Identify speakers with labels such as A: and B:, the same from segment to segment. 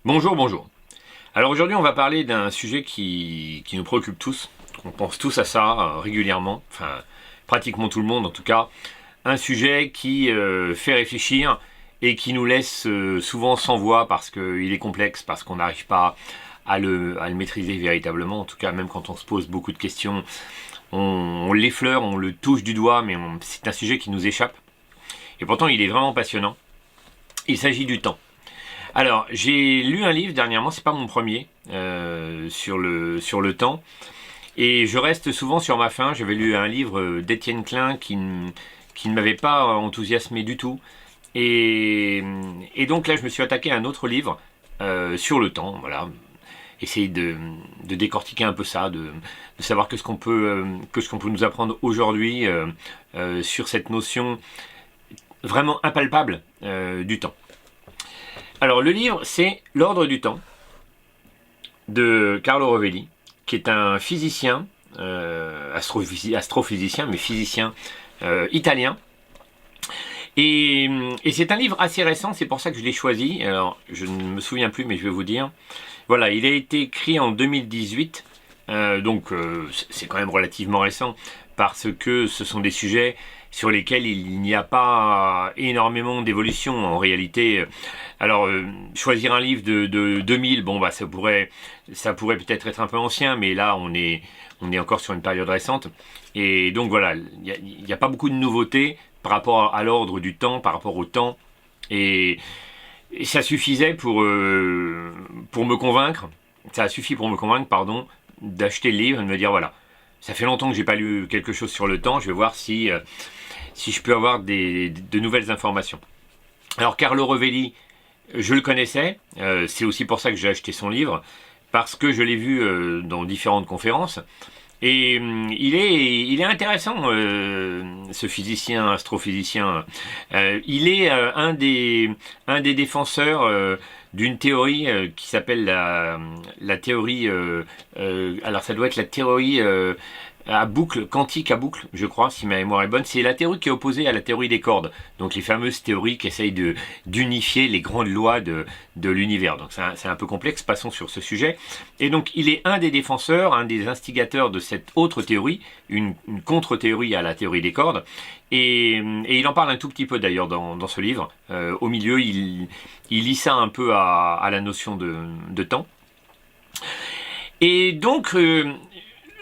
A: Bonjour, bonjour. Alors aujourd'hui, on va parler d'un sujet qui nous préoccupe tous. On pense tous à ça régulièrement, enfin pratiquement tout le monde en tout cas. Un sujet qui fait réfléchir et qui nous laisse souvent sans voix parce qu'il est complexe, parce qu'on n'arrive pas à le maîtriser véritablement. En tout cas, même quand on se pose beaucoup de questions, on l'effleure, on le touche du doigt, mais c'est un sujet qui nous échappe. Et pourtant, il est vraiment passionnant. Il s'agit du temps. Alors, j'ai lu un livre dernièrement, c'est pas mon premier, sur le temps. Et je reste souvent sur ma faim. J'avais lu un livre d'Étienne Klein qui ne m'avait pas enthousiasmé du tout. Et donc là, je me suis attaqué à un autre livre sur le temps. Voilà, essayer de décortiquer un peu ça, de savoir que ce qu'on peut nous apprendre aujourd'hui sur cette notion vraiment impalpable du temps. Alors le livre, c'est L'Ordre du temps de Carlo Rovelli, qui est un physicien, astrophysicien, mais physicien italien. Et c'est un livre assez récent, c'est pour ça que je l'ai choisi. Alors je ne me souviens plus, mais je vais vous dire. Voilà, il a été écrit en 2018, donc c'est quand même relativement récent, parce que ce sont des sujets sur lesquels il n'y a pas énormément d'évolution en réalité. Alors, choisir un livre de 2000, bon, bah, ça pourrait peut-être être un peu ancien, mais là, on est encore sur une période récente. Et donc, voilà, il n'y a pas beaucoup de nouveautés par rapport à l'ordre du temps, par rapport au temps. Et ça suffisait pour me convaincre, ça a suffi pour me convaincre, pardon, d'acheter le livre et de me dire, voilà, ça fait longtemps que j'ai pas lu quelque chose sur le temps, je vais voir si je peux avoir de nouvelles informations. Alors, Carlo Rovelli, je le connaissais, c'est aussi pour ça que j'ai acheté son livre, parce que je l'ai vu dans différentes conférences. Et il est intéressant, ce physicien, astrophysicien. Il est un des défenseurs d'une théorie qui s'appelle la théorie. Alors ça doit être la théorie à boucle, quantique à boucle, je crois, si ma mémoire est bonne. C'est la théorie qui est opposée à la théorie des cordes. Donc les fameuses théories qui essayent d'unifier les grandes lois de l'univers. Donc c'est un peu complexe, passons sur ce sujet. Et donc il est un des défenseurs, un des instigateurs de cette autre théorie, une contre-théorie à la théorie des cordes. Et il en parle un tout petit peu d'ailleurs dans ce livre. Au milieu, il lie ça un peu à la notion de temps. Et donc,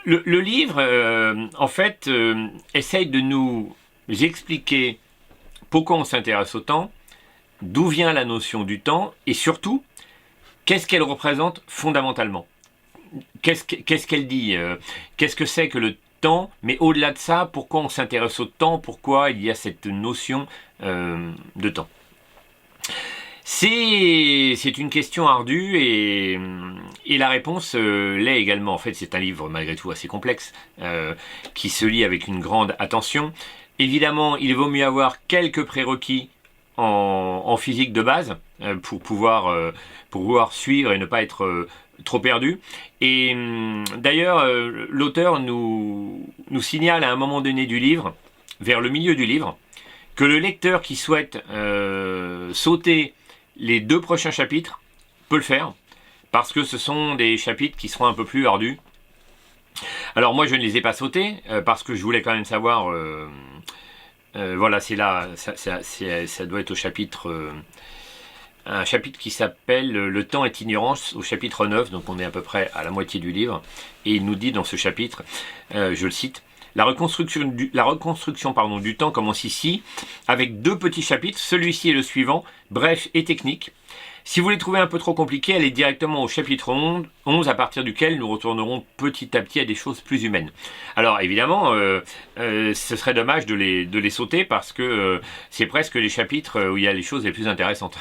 A: le livre, en fait, essaye de nous expliquer pourquoi on s'intéresse au temps, d'où vient la notion du temps, et surtout, qu'est-ce qu'elle représente fondamentalement. Qu'est-ce qu'elle dit, qu'est-ce que c'est que le temps, mais au-delà de ça, pourquoi on s'intéresse au temps, pourquoi il y a cette notion de temps. C'est une question ardue et la réponse l'est également. En fait, c'est un livre malgré tout assez complexe qui se lit avec une grande attention. Évidemment, il vaut mieux avoir quelques prérequis en physique de base pour pouvoir suivre et ne pas être trop perdu. Et d'ailleurs, l'auteur nous signale à un moment donné du livre, vers le milieu du livre, que le lecteur qui souhaite sauter les 2 prochains chapitres peut le faire, parce que ce sont des chapitres qui seront un peu plus ardus. Alors moi je ne les ai pas sautés, parce que je voulais quand même savoir, voilà, c'est là, ça doit être au chapitre, un chapitre qui s'appelle Le temps est ignorance, au chapitre 9, donc on est à peu près à la moitié du livre, et il nous dit dans ce chapitre, je le cite, la reconstruction du temps commence ici, avec 2 petits chapitres, celui-ci et le suivant, bref et technique. Si vous les trouvez un peu trop compliqués, allez directement au chapitre 11, à partir duquel nous retournerons petit à petit à des choses plus humaines. Alors évidemment, ce serait dommage de les sauter, parce que c'est presque les chapitres où il y a les choses les plus intéressantes.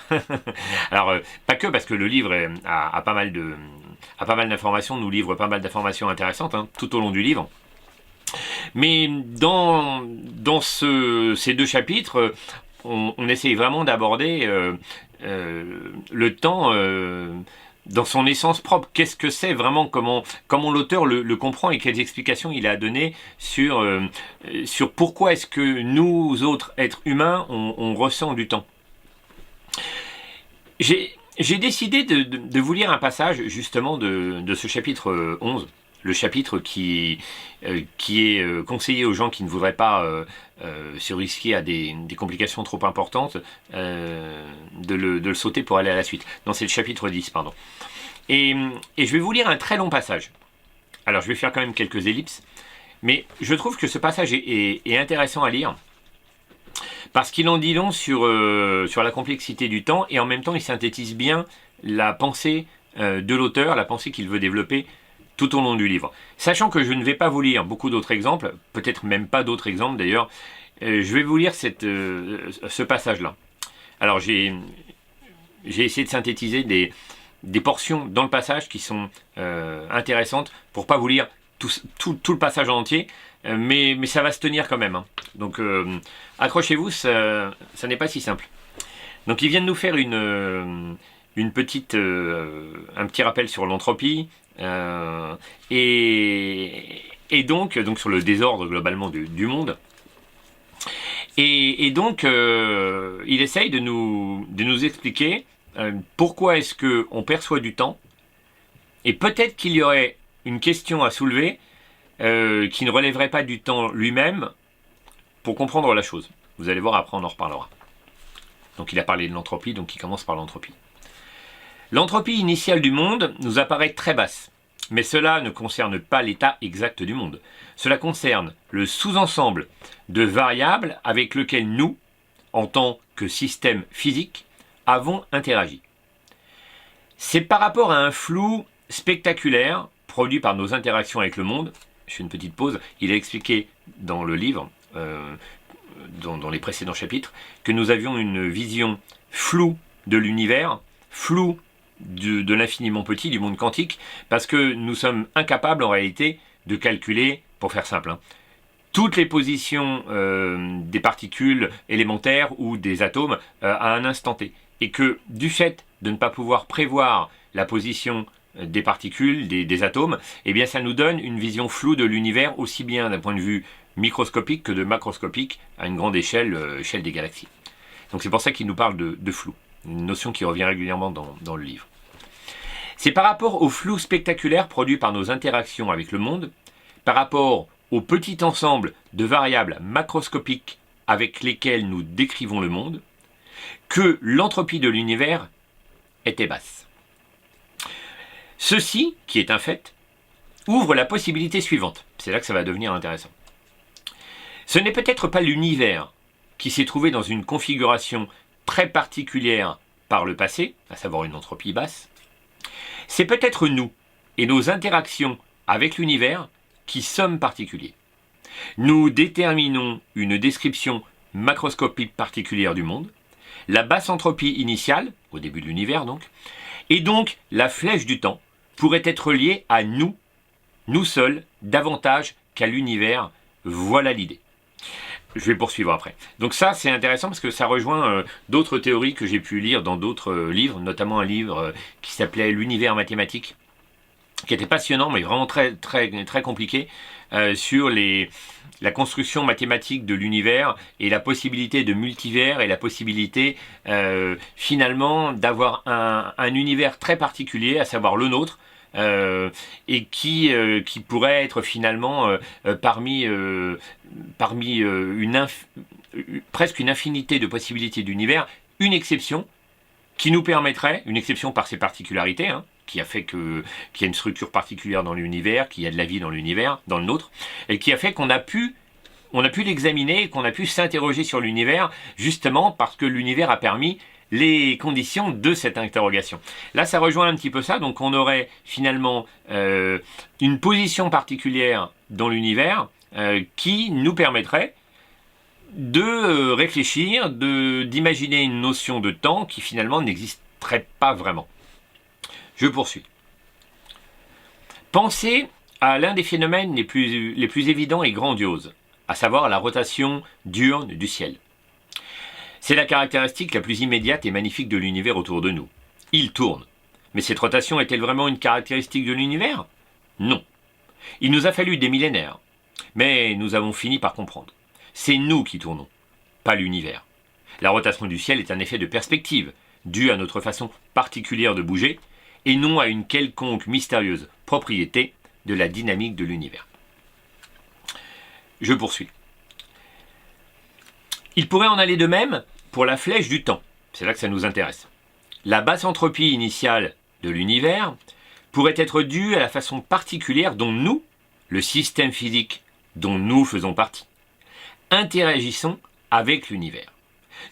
A: Alors, pas que, parce que le livre a pas mal d'informations, nous livre pas mal d'informations intéressantes tout au long du livre. Mais dans ces 2 chapitres, on essaye vraiment d'aborder le temps dans son essence propre. Qu'est-ce que c'est vraiment, comment l'auteur le comprend et quelles explications il a données sur pourquoi est-ce que nous autres êtres humains, on ressent du temps. j'ai décidé de vous lire un passage justement de ce chapitre 11, le chapitre qui est conseillé aux gens qui ne voudraient pas se risquer à des complications trop importantes, de le sauter pour aller à la suite. Non, c'est le chapitre 10, pardon. Et je vais vous lire un très long passage. Alors, je vais faire quand même quelques ellipses, mais je trouve que ce passage est intéressant à lire, parce qu'il en dit long sur la complexité du temps, et en même temps, il synthétise bien la pensée de l'auteur, la pensée qu'il veut développer tout au long du livre. Sachant que je ne vais pas vous lire beaucoup d'autres exemples, peut-être même pas d'autres exemples d'ailleurs, je vais vous lire ce passage-là. Alors, j'ai essayé de synthétiser des portions dans le passage qui sont intéressantes, pour pas vous lire tout le passage en entier, mais ça va se tenir quand même, hein. Donc accrochez-vous, ça n'est pas si simple. Donc il vient de nous faire un petit rappel sur l'entropie, et donc sur le désordre globalement du monde. Et donc il essaye de nous expliquer pourquoi est-ce qu'on perçoit du temps, et peut-être qu'il y aurait une question à soulever qui ne relèverait pas du temps lui-même, pour comprendre la chose. Vous allez voir, après on en reparlera. Donc il a parlé de l'entropie, donc il commence par l'entropie. L'entropie initiale du monde nous apparaît très basse, mais cela ne concerne pas l'état exact du monde. Cela concerne le sous-ensemble de variables avec lequel nous, en tant que système physique, avons interagi. C'est par rapport à un flou spectaculaire produit par nos interactions avec le monde. Je fais une petite pause. Il a expliqué dans le livre, dans les précédents chapitres, que nous avions une vision floue de l'univers, floue de l'infiniment petit, du monde quantique, parce que nous sommes incapables en réalité de calculer, pour faire simple, toutes les positions des particules élémentaires ou des atomes à un instant T. Et que du fait de ne pas pouvoir prévoir la position des particules, des atomes, eh bien ça nous donne une vision floue de l'univers, aussi bien d'un point de vue microscopique que de macroscopique, à une grande échelle, échelle des galaxies. Donc c'est pour ça qu'il nous parle de flou, une notion qui revient régulièrement dans le livre. C'est par rapport au flou spectaculaire produit par nos interactions avec le monde, par rapport au petit ensemble de variables macroscopiques avec lesquelles nous décrivons le monde, que l'entropie de l'univers était basse. Ceci, qui est un fait, ouvre la possibilité suivante. C'est là que ça va devenir intéressant. Ce n'est peut-être pas l'univers qui s'est trouvé dans une configuration très particulière par le passé, à savoir une entropie basse. C'est peut-être nous et nos interactions avec l'univers qui sommes particuliers. Nous déterminons une description macroscopique particulière du monde, la basse entropie initiale, au début de l'univers donc, et donc la flèche du temps pourrait être liée à nous seuls, davantage qu'à l'univers. Voilà l'idée. Je vais poursuivre après. Donc ça, c'est intéressant parce que ça rejoint d'autres théories que j'ai pu lire dans d'autres livres, notamment un livre qui s'appelait L'univers mathématique, qui était passionnant, mais vraiment très, très, très compliqué, sur la construction mathématique de l'univers et la possibilité de multivers et la possibilité finalement d'avoir un univers très particulier, à savoir le nôtre, et qui pourrait être finalement parmi presque une infinité de possibilités d'univers, une exception qui nous permettrait, une exception par ses particularités, qui a fait qu'il y a une structure particulière dans l'univers, qu'il y a de la vie dans l'univers, dans le nôtre, et qui a fait qu'on a pu l'examiner, qu'on a pu s'interroger sur l'univers, justement parce que l'univers a permis les conditions de cette interrogation. Là, ça rejoint un petit peu ça, donc on aurait finalement une position particulière dans l'univers qui nous permettrait de réfléchir, d'imaginer une notion de temps qui finalement n'existerait pas vraiment. Je poursuis. Pensez à l'un des phénomènes les plus évidents et grandioses, à savoir la rotation diurne du ciel. C'est la caractéristique la plus immédiate et magnifique de l'univers autour de nous. Il tourne. Mais cette rotation est-elle vraiment une caractéristique de l'univers? Non. Il nous a fallu des millénaires. Mais nous avons fini par comprendre. C'est nous qui tournons, pas l'univers. La rotation du ciel est un effet de perspective, due à notre façon particulière de bouger, et non à une quelconque mystérieuse propriété de la dynamique de l'univers. Je poursuis. Il pourrait en aller de même pour la flèche du temps. C'est là que ça nous intéresse. La basse entropie initiale de l'univers pourrait être due à la façon particulière dont nous, le système physique dont nous faisons partie, interagissons avec l'univers.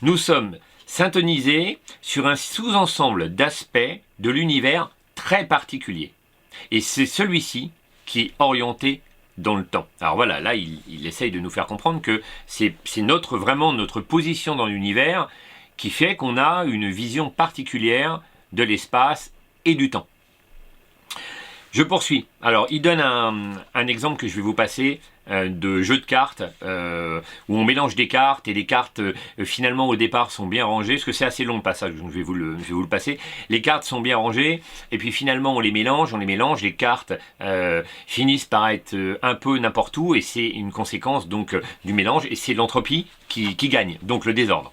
A: Nous sommes syntonisés sur un sous-ensemble d'aspects de l'univers très particulier. Et c'est celui-ci qui est orienté dans le temps. Alors voilà, là, il essaye de nous faire comprendre que c'est vraiment notre position dans l'univers qui fait qu'on a une vision particulière de l'espace et du temps. Je poursuis. Alors, il donne un exemple que je vais vous passer de jeu de cartes où on mélange des cartes et les cartes finalement au départ sont bien rangées, parce que c'est assez long le passage, donc je vais vous le passer. Les cartes sont bien rangées et puis finalement on les mélange, les cartes finissent par être un peu n'importe où et c'est une conséquence donc du mélange et c'est l'entropie qui gagne, donc le désordre.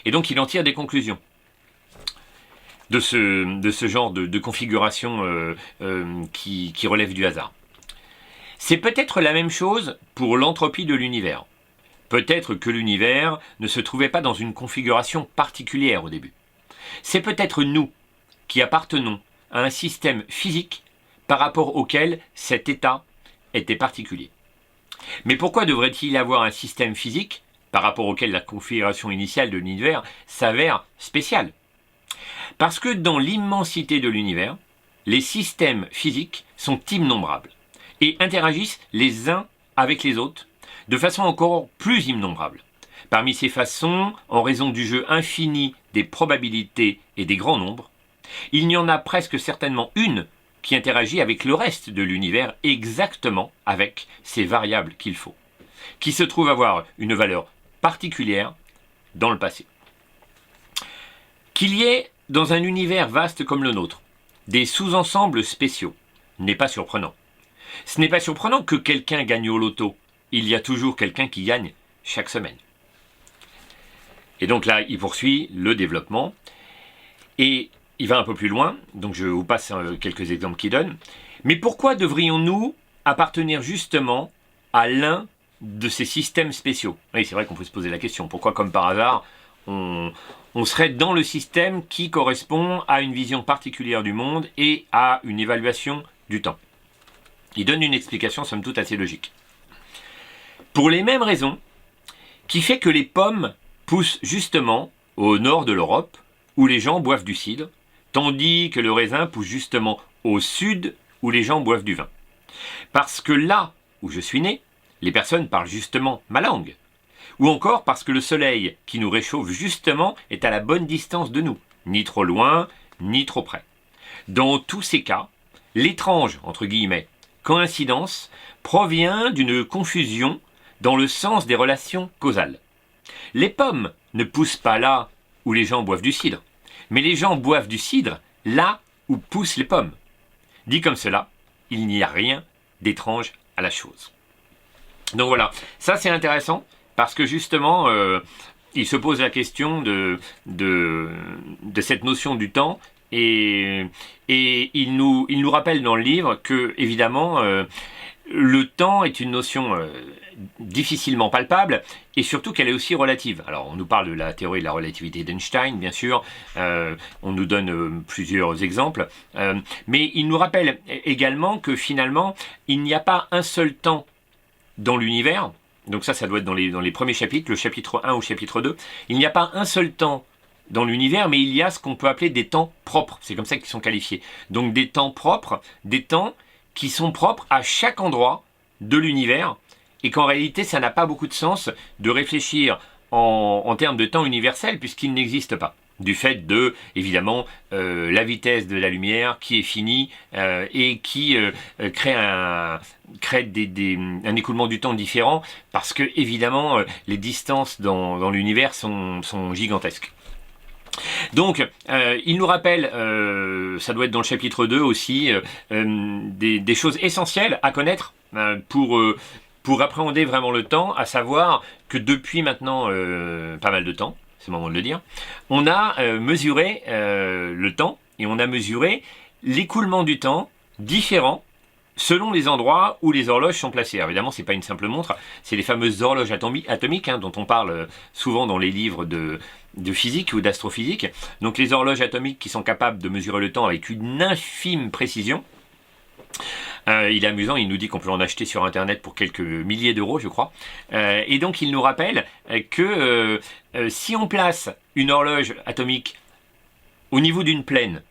A: Et donc il en tire des conclusions de ce genre de configuration qui relève du hasard. C'est peut-être la même chose pour l'entropie de l'univers. Peut-être que l'univers ne se trouvait pas dans une configuration particulière au début. C'est peut-être nous qui appartenons à un système physique par rapport auquel cet état était particulier. Mais pourquoi devrait-il y avoir un système physique par rapport auquel la configuration initiale de l'univers s'avère spéciale ? Parce que dans l'immensité de l'univers, les systèmes physiques sont innombrables et interagissent les uns avec les autres de façon encore plus innombrable. Parmi ces façons, en raison du jeu infini des probabilités et des grands nombres, il n'y en a presque certainement une qui interagit avec le reste de l'univers exactement avec ces variables qu'il faut, qui se trouvent avoir une valeur particulière dans le passé. Qu'il y ait dans un univers vaste comme le nôtre des sous-ensembles spéciaux n'est pas surprenant. Ce n'est pas surprenant que quelqu'un gagne au loto. Il y a toujours quelqu'un qui gagne chaque semaine. Et donc là, il poursuit le développement. Et il va un peu plus loin. Donc je vous passe quelques exemples qu'il donne. Mais pourquoi devrions-nous appartenir justement à l'un de ces systèmes spéciaux ? Oui, c'est vrai qu'on peut se poser la question. Pourquoi, comme par hasard, on serait dans le système qui correspond à une vision particulière du monde et à une évaluation du temps ? Il donne une explication somme toute assez logique. Pour les mêmes raisons, qui fait que les pommes poussent justement au nord de l'Europe, où les gens boivent du cidre, tandis que le raisin pousse justement au sud, où les gens boivent du vin. Parce que là où je suis né, les personnes parlent justement ma langue. Ou encore parce que le soleil qui nous réchauffe justement est à la bonne distance de nous, ni trop loin, ni trop près. Dans tous ces cas, l'étrange, entre guillemets, coïncidence provient d'une confusion dans le sens des relations causales. Les pommes ne poussent pas là où les gens boivent du cidre, mais les gens boivent du cidre là où poussent les pommes. Dit comme cela, il n'y a rien d'étrange à la chose. Donc voilà, ça c'est intéressant parce que justement, il se pose la question de cette notion du temps. Et il nous rappelle dans le livre que, évidemment, le temps est une notion difficilement palpable et surtout qu'elle est aussi relative. Alors, on nous parle de la théorie de la relativité d'Einstein, bien sûr, on nous donne plusieurs exemples, mais il nous rappelle également que finalement, il n'y a pas un seul temps dans l'univers. Donc ça doit être dans les premiers chapitres, le chapitre 1 ou chapitre 2. Il n'y a pas un seul temps dans l'univers, mais il y a ce qu'on peut appeler des temps propres. C'est comme ça qu'ils sont qualifiés. Donc des temps propres, des temps qui sont propres à chaque endroit de l'univers, et qu'en réalité, ça n'a pas beaucoup de sens de réfléchir en termes de temps universel, puisqu'il n'existe pas. Du fait de, évidemment, la vitesse de la lumière qui est finie et qui crée un écoulement du temps différent, parce que, évidemment, les distances dans l'univers sont gigantesques. Donc, il nous rappelle, ça doit être dans le chapitre 2 aussi, des choses essentielles à connaître pour appréhender vraiment le temps, à savoir que depuis maintenant pas mal de temps, c'est le moment de le dire, on a mesuré le temps et on a mesuré l'écoulement du temps différent selon les endroits où les horloges sont placées. Alors évidemment, c'est pas une simple montre, c'est les fameuses horloges atomiques dont on parle souvent dans les livres de physique ou d'astrophysique. Donc les horloges atomiques qui sont capables de mesurer le temps avec une infime précision. Il est amusant, il nous dit qu'on peut en acheter sur internet pour quelques milliers d'euros, je crois. Et donc il nous rappelle que si on place une horloge atomique au niveau d'une plaine,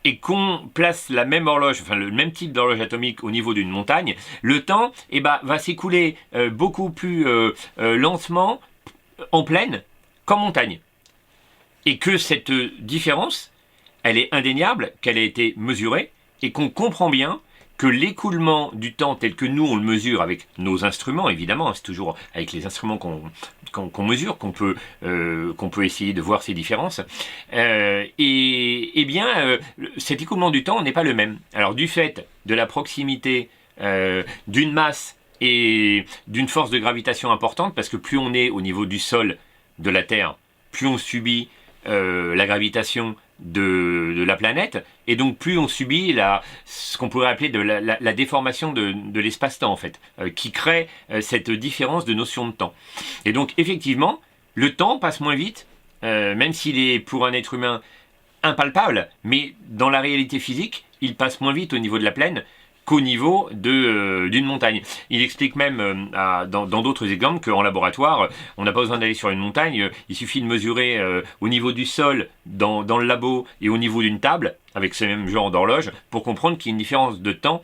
A: et qu'on place la même horloge, enfin le même type d'horloge atomique au niveau d'une montagne, le temps va s'écouler beaucoup plus lentement en plaine qu'en montagne. Et que cette différence, elle est indéniable, qu'elle a été mesurée, et qu'on comprend bien que l'écoulement du temps tel que nous on le mesure avec nos instruments, évidemment, c'est toujours avec les instruments qu'on mesure, qu'on peut essayer de voir ces différences, cet écoulement du temps n'est pas le même. Alors du fait de la proximité d'une masse et d'une force de gravitation importante, parce que plus on est au niveau du sol de la Terre, plus on subit la gravitation de la planète, et donc plus on subit ce qu'on pourrait appeler la déformation de l'espace-temps, en fait, qui crée cette différence de notion de temps. Et donc, effectivement, le temps passe moins vite, même s'il est, pour un être humain, impalpable, mais dans la réalité physique, il passe moins vite au niveau de la plaine qu'au niveau d'une montagne. Il explique même dans d'autres exemples qu'en laboratoire, on n'a pas besoin d'aller sur une montagne, il suffit de mesurer au niveau du sol dans le labo et au niveau d'une table, avec ce même genre d'horloge, pour comprendre qu'il y a une différence de temps,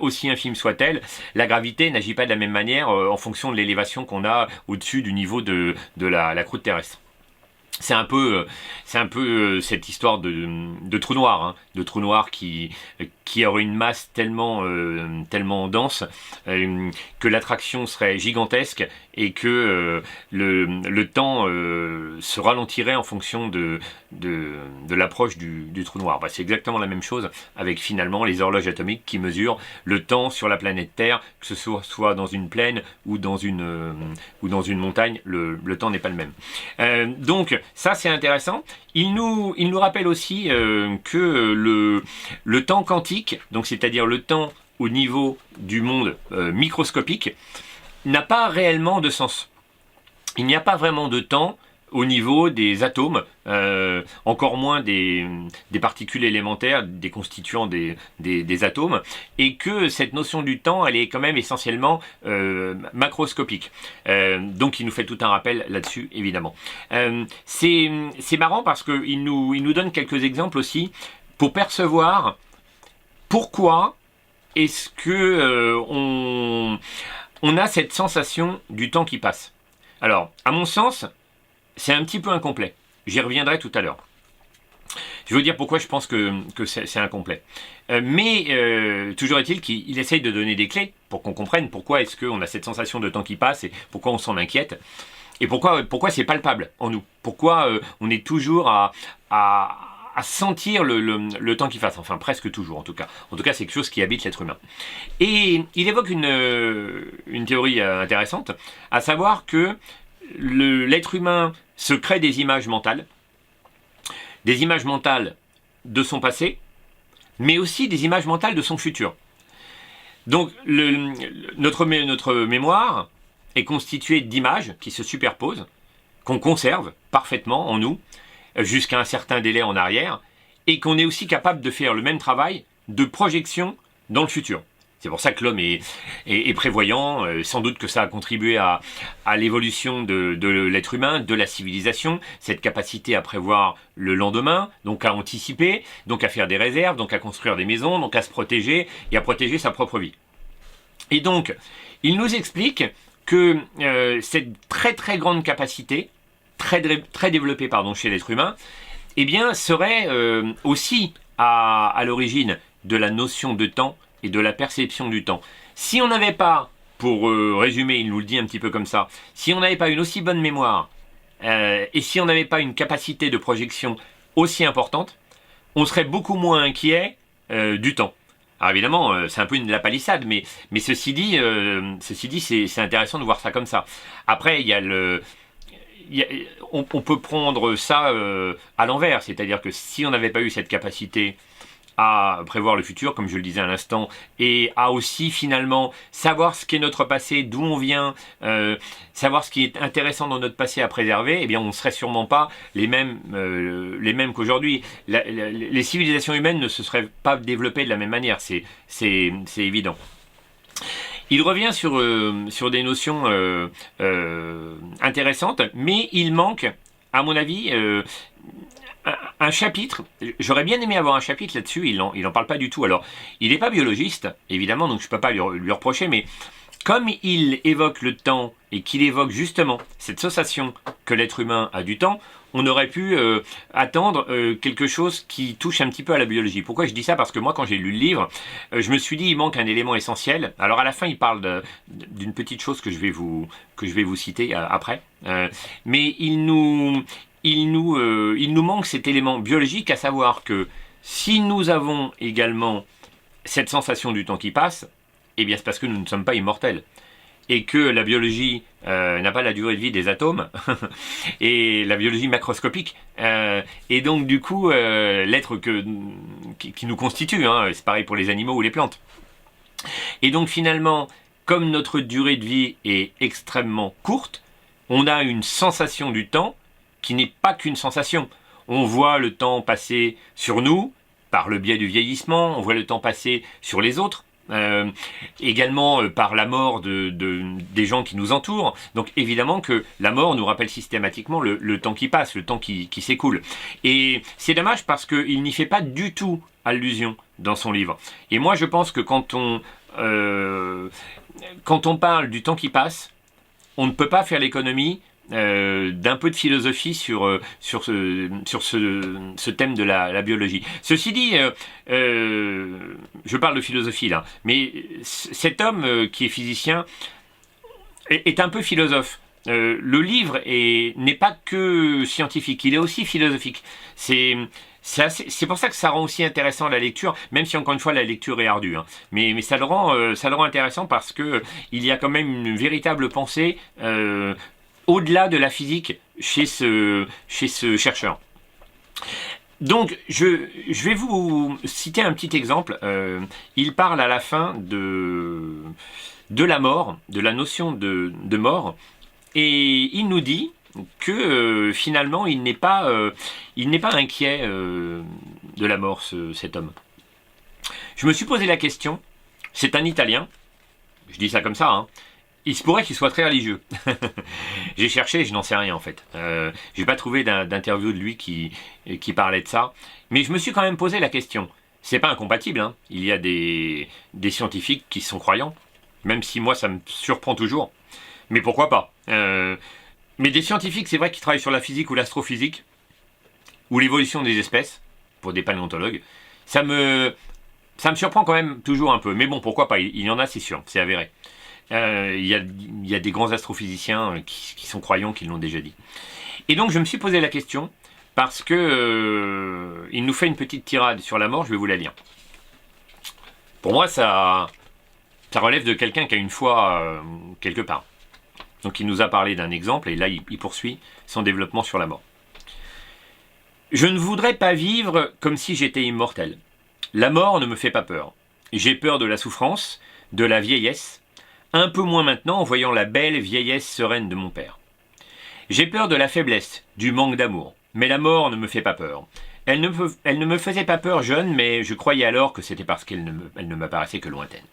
A: aussi infime soit-elle. La gravité n'agit pas de la même manière en fonction de l'élévation qu'on a au-dessus du niveau de la croûte terrestre. C'est un peu cette histoire de trou noir, de trou noir qui aurait une masse tellement dense que l'attraction serait gigantesque et que le temps se ralentirait en fonction de l'approche du trou noir. C'est exactement la même chose avec finalement les horloges atomiques qui mesurent le temps sur la planète Terre, que ce soit dans une plaine ou dans une montagne, le temps n'est pas le même. Donc ça c'est intéressant. Il nous rappelle aussi que le temps quantique, donc c'est-à-dire le temps au niveau du monde microscopique, n'a pas réellement de sens. Il n'y a pas vraiment de temps au niveau des atomes, encore moins des particules élémentaires, des constituants des atomes, et que cette notion du temps, elle est quand même essentiellement macroscopique. Donc il nous fait tout un rappel là-dessus, évidemment. C'est marrant parce qu'il nous donne quelques exemples aussi pour percevoir pourquoi est-ce que on a cette sensation du temps qui passe. Alors, à mon sens, c'est un petit peu incomplet. J'y reviendrai tout à l'heure. Je vais vous dire pourquoi je pense que c'est incomplet. Mais toujours est-il qu'il essaye de donner des clés pour qu'on comprenne pourquoi est-ce qu'on a cette sensation de temps qui passe et pourquoi on s'en inquiète. Et pourquoi c'est palpable en nous. Pourquoi on est toujours à sentir le temps qui passe. Enfin, presque toujours en tout cas. En tout cas, c'est quelque chose qui habite l'être humain. Et il évoque une théorie intéressante, à savoir que l'être humain se crée des images mentales de son passé, mais aussi des images mentales de son futur. Donc notre mémoire est constituée d'images qui se superposent, qu'on conserve parfaitement en nous, jusqu'à un certain délai en arrière, et qu'on est aussi capable de faire le même travail de projection dans le futur. C'est pour ça que l'homme est prévoyant, sans doute que ça a contribué à l'évolution de l'être humain, de la civilisation, cette capacité à prévoir le lendemain, donc à anticiper, donc à faire des réserves, donc à construire des maisons, donc à se protéger et à protéger sa propre vie. Et donc, il nous explique que cette très très grande capacité, très développée chez l'être humain, eh bien, serait aussi à l'origine de la notion de temps et de la perception du temps. Si on n'avait pas, pour résumer, il nous le dit un petit peu comme ça, si on n'avait pas une aussi bonne mémoire et si on n'avait pas une capacité de projection aussi importante, on serait beaucoup moins inquiet du temps. Alors évidemment, c'est un peu la palissade, mais ceci dit, c'est intéressant de voir ça comme ça. Après, il y a on peut prendre ça à l'envers, c'est-à-dire que si on n'avait pas eu cette capacité à prévoir le futur, comme je le disais à l'instant, et à aussi finalement savoir ce qu'est notre passé, d'où on vient, savoir ce qui est intéressant dans notre passé à préserver, eh bien on ne serait sûrement pas les mêmes qu'aujourd'hui. Les civilisations humaines ne se seraient pas développées de la même manière, c'est évident. Il revient sur des notions intéressantes, mais il manque, à mon avis, un chapitre. J'aurais bien aimé avoir un chapitre là-dessus, il en parle pas du tout. Alors, il n'est pas biologiste, évidemment, donc je ne peux pas lui reprocher, mais comme il évoque le temps et qu'il évoque justement cette sensation que l'être humain a du temps, on aurait pu attendre quelque chose qui touche un petit peu à la biologie. Pourquoi je dis ça? Parce que moi, quand j'ai lu le livre, je me suis dit, il manque un élément essentiel. Alors à la fin, il parle d'une petite chose que je vais vous citer après. Mais il nous manque cet élément biologique, à savoir que si nous avons également cette sensation du temps qui passe, eh bien c'est parce que nous ne sommes pas immortels. Et que la biologie n'a pas la durée de vie des atomes, et la biologie macroscopique, et donc du coup l'être qui nous constitue, hein, c'est pareil pour les animaux ou les plantes. Et donc finalement, comme notre durée de vie est extrêmement courte, on a une sensation du temps qui n'est pas qu'une sensation. On voit le temps passer sur nous, par le biais du vieillissement, on voit le temps passer sur les autres, également par la mort des gens qui nous entourent. Donc évidemment que la mort nous rappelle systématiquement le temps qui passe, le temps qui s'écoule. Et c'est dommage parce qu'il n'y fait pas du tout allusion dans son livre. Et moi je pense que quand on parle du temps qui passe, on ne peut pas faire l'économie d'un peu de philosophie sur ce thème de la biologie. Ceci dit, je parle de philosophie là, mais cet homme qui est physicien est un peu philosophe. Le livre n'est pas que scientifique, il est aussi philosophique. C'est pour ça que ça rend aussi intéressant la lecture, même si encore une fois la lecture est ardue. Hein. Mais ça le rend intéressant parce que il y a quand même une véritable pensée au-delà de la physique chez ce chercheur. Donc, je vais vous citer un petit exemple. Il parle à la fin de la mort, de la notion de mort, et il nous dit que finalement, il n'est pas inquiet de la mort, cet homme. Je me suis posé la question, c'est un Italien, je dis ça comme ça, hein. Il se pourrait qu'il soit très religieux. J'ai cherché, je n'en sais rien en fait. J'ai pas trouvé d'interview de lui qui parlait de ça. Mais je me suis quand même posé la question. C'est pas incompatible, hein. Il y a des scientifiques qui sont croyants. Même si moi ça me surprend toujours. Mais pourquoi pas? Mais des scientifiques, c'est vrai, qui travaillent sur la physique ou l'astrophysique, ou l'évolution des espèces, pour des paléontologues, ça me surprend quand même toujours un peu. Mais bon, pourquoi pas? Il y en a, c'est sûr, c'est avéré. Il y a des grands astrophysiciens qui sont croyants, qui l'ont déjà dit. Et donc je me suis posé la question, parce que il nous fait une petite tirade sur la mort, je vais vous la lire. Pour moi, ça relève de quelqu'un qui a une foi quelque part. Donc il nous a parlé d'un exemple, et là il poursuit son développement sur la mort. Je ne voudrais pas vivre comme si j'étais immortel. La mort ne me fait pas peur. J'ai peur de la souffrance, de la vieillesse, un peu moins maintenant en voyant la belle vieillesse sereine de mon père. J'ai peur de la faiblesse, du manque d'amour, mais la mort ne me fait pas peur. Elle ne me faisait pas peur jeune, mais je croyais alors que c'était parce qu'elle ne m'apparaissait que lointaine.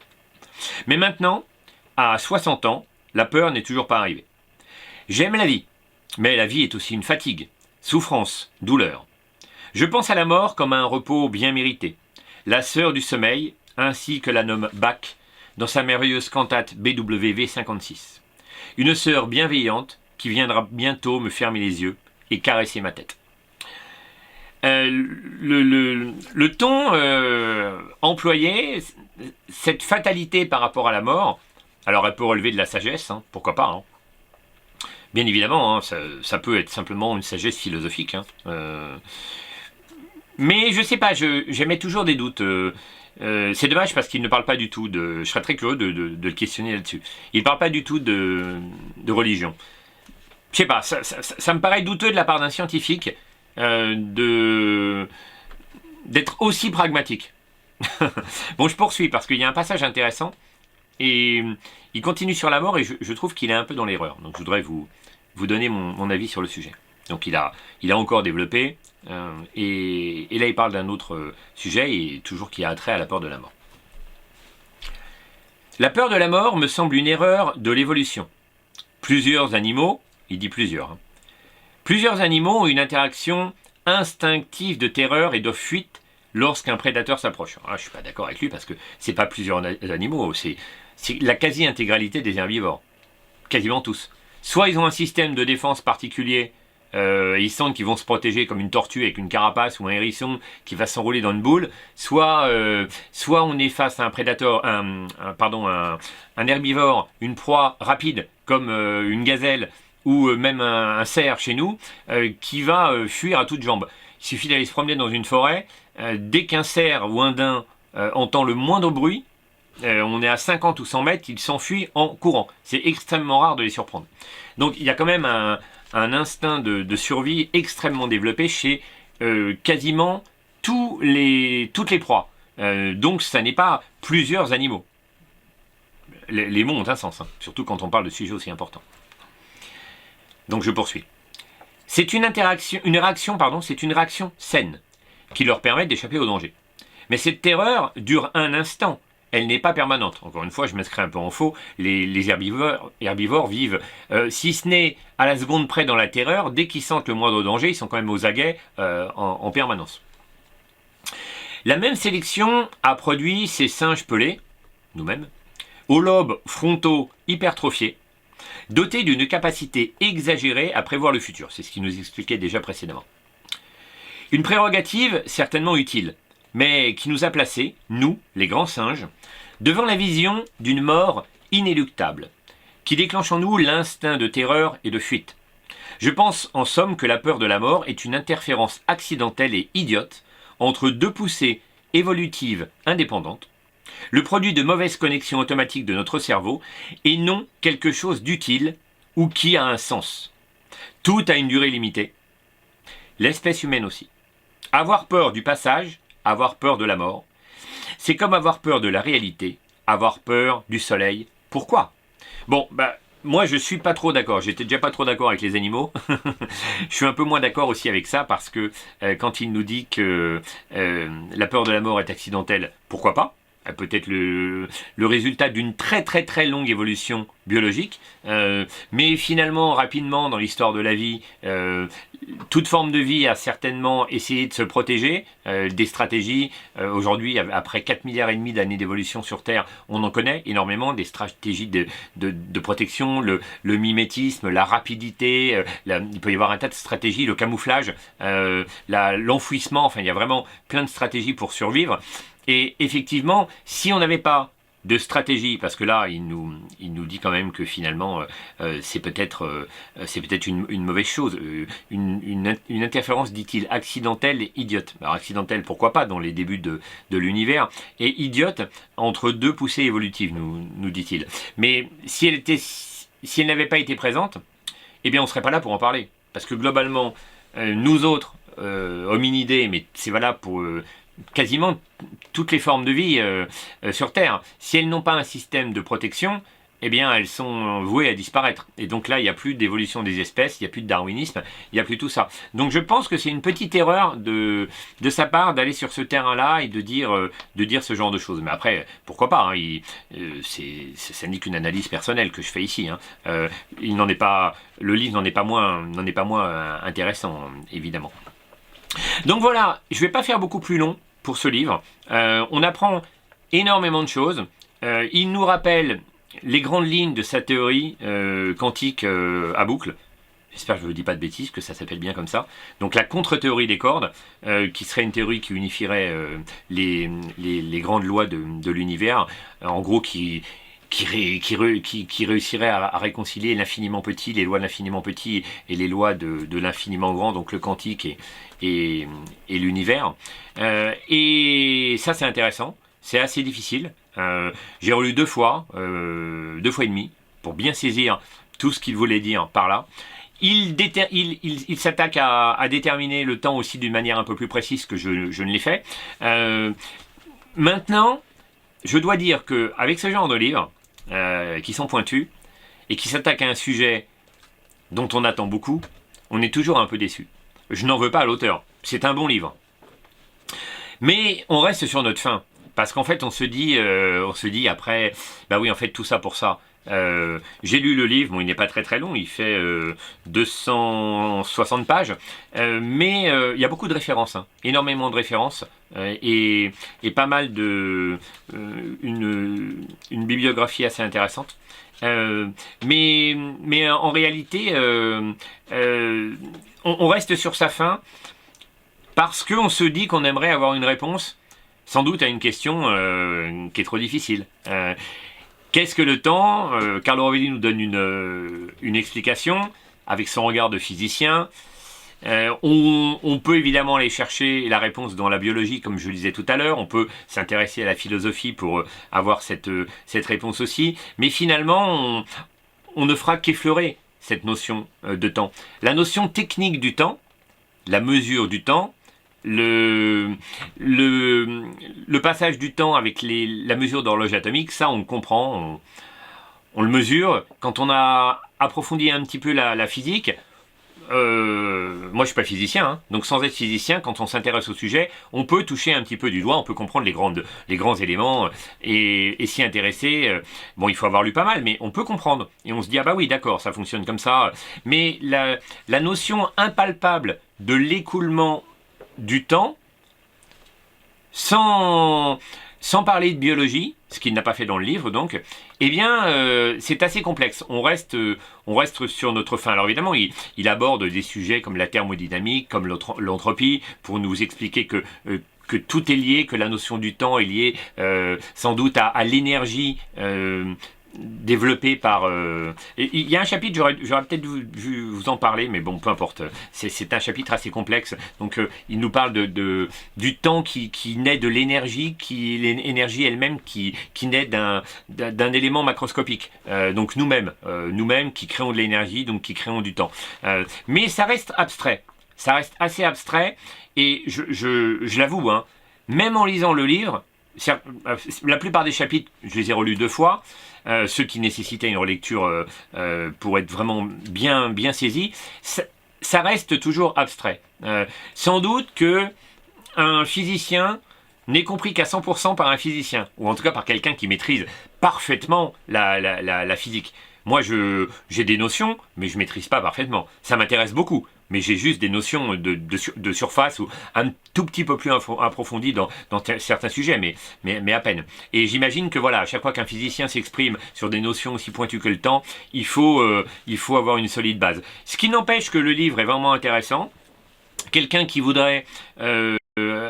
A: Mais maintenant, à 60 ans, la peur n'est toujours pas arrivée. J'aime la vie, mais la vie est aussi une fatigue, souffrance, douleur. Je pense à la mort comme à un repos bien mérité. La sœur du sommeil, ainsi que la nomme Bach, dans sa merveilleuse cantate BWV 56. Une sœur bienveillante qui viendra bientôt me fermer les yeux et caresser ma tête. Le ton employé, cette fatalité par rapport à la mort, alors elle peut relever de la sagesse, hein, pourquoi pas. Hein. Bien évidemment, hein, ça peut être simplement une sagesse philosophique. Hein, mais je sais pas, j'émets toujours des doutes. C'est dommage parce qu'il ne parle pas du tout de... Je serais très curieux de le questionner là-dessus. Il ne parle pas du tout de religion. Je sais pas, ça me paraît douteux de la part d'un scientifique d'être aussi pragmatique. Bon, je poursuis parce qu'il y a un passage intéressant et il continue sur la mort et je trouve qu'il est un peu dans l'erreur. Donc je voudrais vous donner mon avis sur le sujet. Donc il a encore développé et là il parle d'un autre sujet et toujours qui a attrait à la peur de la mort. La peur de la mort me semble une erreur de l'évolution. Plusieurs animaux, il dit plusieurs, hein, plusieurs animaux ont une interaction instinctive de terreur et de fuite lorsqu'un prédateur s'approche. Ah, je ne suis pas d'accord avec lui parce que c'est pas plusieurs animaux, c'est la quasi-intégralité des herbivores. Quasiment tous. Soit ils ont un système de défense particulier, ils sentent qu'ils vont se protéger comme une tortue avec une carapace ou un hérisson qui va s'enrouler dans une boule, soit on est face à un prédateur, un herbivore, une proie rapide comme une gazelle ou même un cerf chez nous, qui va fuir à toutes jambes. Il suffit d'aller se promener dans une forêt, dès qu'un cerf ou un daim entend le moindre bruit, on est à 50 ou 100 mètres, il s'enfuit en courant. C'est extrêmement rare de les surprendre. Donc il y a quand même un instinct de survie extrêmement développé chez quasiment toutes les proies. Donc ça n'est pas plusieurs animaux. Les mots ont un sens, hein, surtout quand on parle de sujets aussi importants. Donc je poursuis. C'est une réaction saine qui leur permet d'échapper au danger. Mais cette terreur dure un instant. Elle n'est pas permanente. Encore une fois, je m'inscris un peu en faux. Les herbivores vivent, si ce n'est à la seconde près dans la terreur, dès qu'ils sentent le moindre danger, ils sont quand même aux aguets en permanence. La même sélection a produit ces singes pelés, nous-mêmes, aux lobes frontaux hypertrophiés, dotés d'une capacité exagérée à prévoir le futur. C'est ce qu'il nous expliquait déjà précédemment. Une prérogative certainement utile, mais qui nous a placés, nous, les grands singes, devant la vision d'une mort inéluctable, qui déclenche en nous l'instinct de terreur et de fuite. Je pense en somme que la peur de la mort est une interférence accidentelle et idiote entre deux poussées évolutives indépendantes, le produit de mauvaises connexions automatiques de notre cerveau, et non quelque chose d'utile ou qui a un sens. Tout a une durée limitée. L'espèce humaine aussi. Avoir peur du passage, avoir peur de la mort, c'est comme avoir peur de la réalité, avoir peur du soleil. Pourquoi ? Bon, moi je suis pas trop d'accord. J'étais déjà pas trop d'accord avec les animaux. Je suis un peu moins d'accord aussi avec ça parce que quand il nous dit que la peur de la mort est accidentelle, pourquoi pas ? Peut-être le résultat d'une très très très longue évolution biologique, mais finalement rapidement dans l'histoire de la vie, toute forme de vie a certainement essayé de se protéger, des stratégies, aujourd'hui après 4 milliards et demi d'années d'évolution sur Terre, on en connaît énormément, des stratégies de protection, le mimétisme, la rapidité, il peut y avoir un tas de stratégies, le camouflage, l'enfouissement, enfin il y a vraiment plein de stratégies pour survivre. Et effectivement, si on n'avait pas de stratégie, parce que là, il nous dit quand même que finalement, c'est peut-être une mauvaise chose, une interférence, dit-il, accidentelle et idiote. Alors accidentelle, pourquoi pas, dans les débuts de l'univers, et idiote entre deux poussées évolutives, nous dit-il. Mais si elle n'avait pas été présente, eh bien on ne serait pas là pour en parler. Parce que globalement, nous autres, hominidés, mais c'est valable pour quasiment toutes les formes de vie sur Terre, si elles n'ont pas un système de protection, eh bien elles sont vouées à disparaître. Et donc là, il n'y a plus d'évolution des espèces, il n'y a plus de darwinisme, il n'y a plus tout ça. Donc je pense que c'est une petite erreur de sa part d'aller sur ce terrain-là et de dire ce genre de choses. Mais après, pourquoi pas, hein, ça n'est qu'une analyse personnelle que je fais ici. Hein. Le livre n'en est pas moins intéressant, évidemment. Donc voilà, je ne vais pas faire beaucoup plus long pour ce livre. On apprend énormément de choses. Il nous rappelle les grandes lignes de sa théorie quantique à boucle. J'espère que je ne vous dis pas de bêtises, que ça s'appelle bien comme ça. Donc la contre-théorie des cordes, qui serait une théorie qui unifierait les grandes lois de l'univers. En gros, qui réussirait à réconcilier l'infiniment petit, les lois de l'infiniment petit et les lois de l'infiniment grand, donc le quantique et l'univers. Et ça, c'est intéressant. C'est assez difficile. J'ai relu 2 fois et demi, pour bien saisir tout ce qu'il voulait dire par là. il s'attaque à déterminer le temps aussi d'une manière un peu plus précise que je ne l'ai fait. Maintenant, je dois dire qu'avec ce genre de livres, qui sont pointus, et qui s'attaquent à un sujet dont on attend beaucoup, on est toujours un peu déçu. Je n'en veux pas à l'auteur, c'est un bon livre. Mais on reste sur notre faim, parce qu'en fait on se dit après, bah oui en fait tout ça pour ça. J'ai lu le livre, bon il n'est pas très très long, il fait 260 pages, mais il y a beaucoup de références, hein, énormément de références, et pas mal de... une bibliographie assez intéressante. Mais en réalité, on reste sur sa faim, parce qu'on se dit qu'on aimerait avoir une réponse, sans doute à une question qui est trop difficile. Qu'est-ce que le temps? Carlo Rovelli nous donne une explication avec son regard de physicien. On peut évidemment aller chercher la réponse dans la biologie, comme je le disais tout à l'heure. On peut s'intéresser à la philosophie pour avoir cette réponse aussi. Mais finalement, on ne fera qu'effleurer cette notion de temps. La notion technique du temps, la mesure du temps, le passage du temps avec la mesure d'horloge atomique, ça on comprend, on le mesure. Quand on a approfondi un petit peu la physique, moi je suis pas physicien, hein, donc sans être physicien, quand on s'intéresse au sujet, on peut toucher un petit peu du doigt, on peut comprendre les grands éléments et s'y intéresser. Bon, il faut avoir lu pas mal, mais on peut comprendre. Et on se dit, ah bah oui, d'accord, ça fonctionne comme ça. Mais la notion impalpable de l'écoulement du temps, sans parler de biologie, ce qu'il n'a pas fait dans le livre donc, eh bien c'est assez complexe. On reste sur notre faim. Alors évidemment, il aborde des sujets comme la thermodynamique, comme l'entropie, pour nous expliquer que tout est lié, que la notion du temps est liée sans doute à l'énergie développé par... il y a un chapitre, j'aurais peut-être dû vous en parler, mais bon, peu importe. C'est un chapitre assez complexe. Donc, il nous parle du temps qui naît de l'énergie, l'énergie elle-même qui naît d'un élément macroscopique. Donc, nous-mêmes qui créons de l'énergie, donc qui créons du temps. Mais ça reste abstrait. Ça reste assez abstrait. Et je l'avoue, hein, même en lisant le livre, la plupart des chapitres, je les ai relus 2 fois. Ceux qui nécessitaient une relecture pour être vraiment bien saisis, ça reste toujours abstrait. Sans doute que un physicien n'est compris qu'à 100% par un physicien, ou en tout cas par quelqu'un qui maîtrise parfaitement la physique. Moi, j'ai des notions, mais je ne maîtrise pas parfaitement. Ça m'intéresse beaucoup, mais j'ai juste des notions de surface ou un tout petit peu plus approfondies dans certains sujets, mais à peine. Et j'imagine que voilà, à chaque fois qu'un physicien s'exprime sur des notions aussi pointues que le temps, il faut avoir une solide base. Ce qui n'empêche que le livre est vraiment intéressant. Quelqu'un qui voudrait...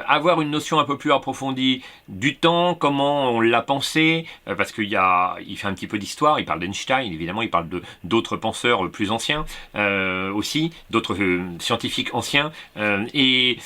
A: avoir une notion un peu plus approfondie du temps, comment on l'a pensé, parce qu'il fait un petit peu d'histoire, il parle d'Einstein, évidemment, il parle d'autres penseurs plus anciens aussi, d'autres scientifiques anciens, et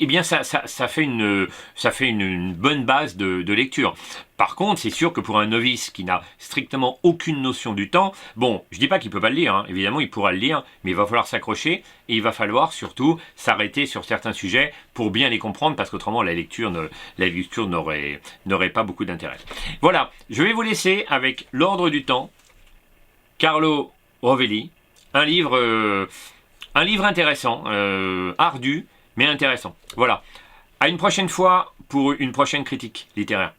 A: bien ça fait une bonne base de lecture. Par contre, c'est sûr que pour un novice qui n'a strictement aucune notion du temps, bon, je dis pas qu'il peut pas le lire, hein, évidemment il pourra le lire, mais il va falloir s'accrocher et il va falloir surtout s'arrêter sur certains sujets pour bien les comprendre, parce qu'autrement la lecture n'aurait pas beaucoup d'intérêt. Voilà, je vais vous laisser avec L'Ordre du Temps, Carlo Rovelli, un livre intéressant, ardu, mais intéressant. Voilà. À une prochaine fois pour une prochaine critique littéraire.